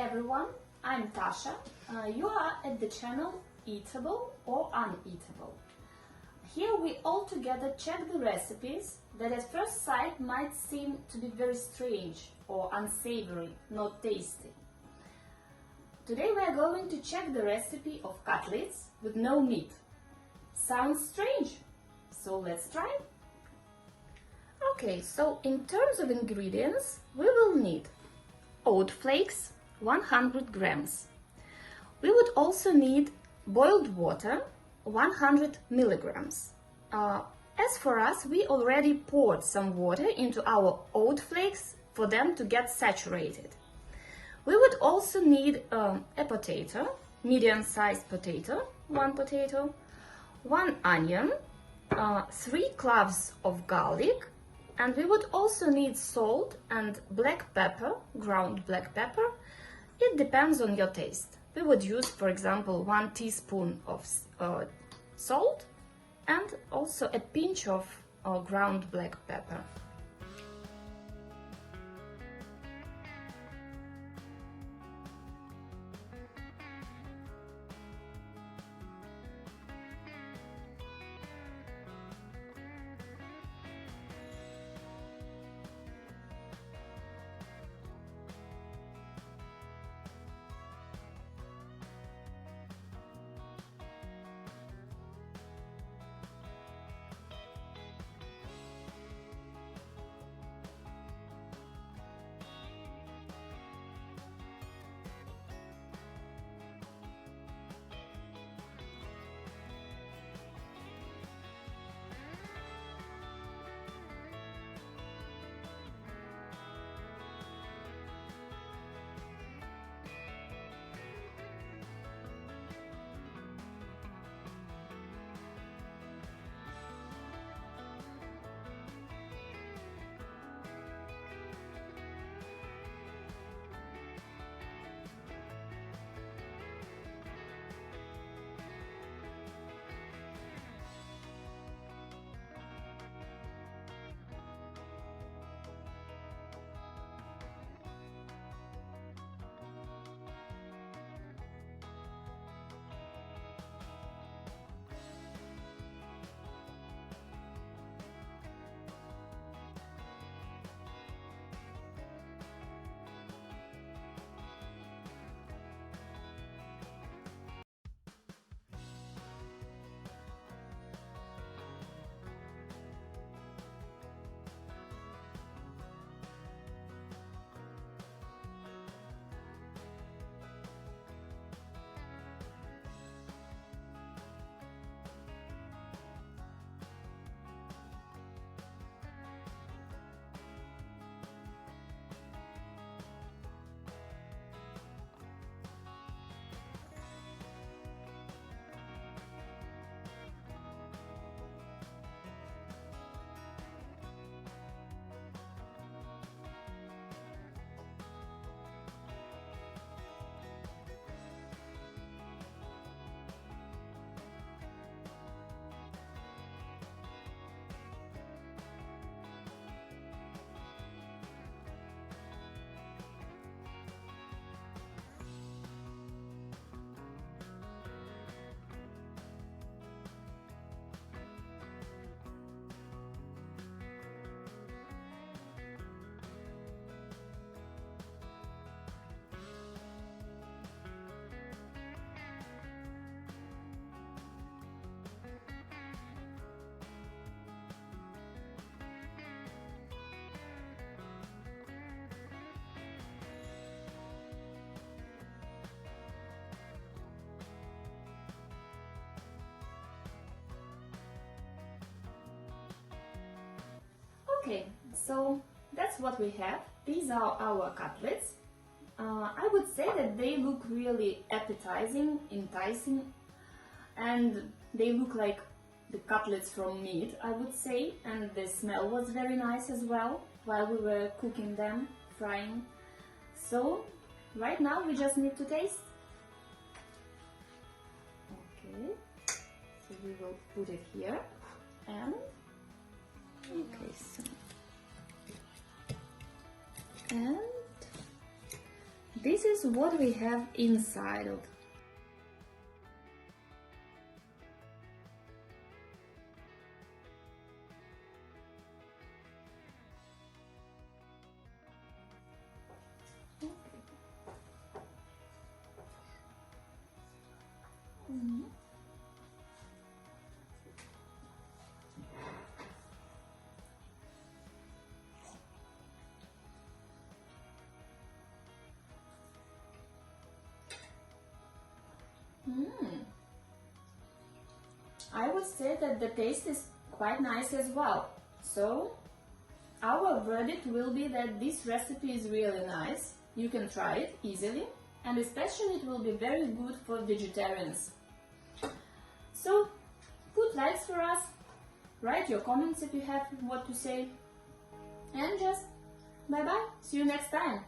everyone, I'm Tasha. You are at the channel Eatable or Uneatable. Here we all together check the recipes that at first sight might seem to be very strange or unsavory, not tasty. Today we are going to check the recipe of cutlets with no meat. Sounds strange? So let's try. Okay, so in terms of ingredients, we will need oat flakes, 100 grams. We would also need boiled water, 100 milligrams. As for us, we already poured some water into our oat flakes for them to get saturated. We would also need a potato, medium-sized potato, one onion, 3 cloves of garlic, and we would also need salt and black pepper, ground black pepper. It depends on your taste. We would use, for example, 1 teaspoon of salt and also a pinch of ground black pepper. Okay, so that's what we have. These are our cutlets. I would say that they look really appetizing, enticing, and they look like the cutlets from meat, I would say, and the smell was very nice as well while we were cooking them, frying. So right now we just need to taste. Okay, so we will put it here and okay, so and this is what we have inside of. I would say that the taste is quite nice as well. So our verdict will be that this recipe is really nice. You can try it easily, and especially it will be very good for vegetarians. So put likes for us, write your comments if you have what to say, and just bye bye, see you next time.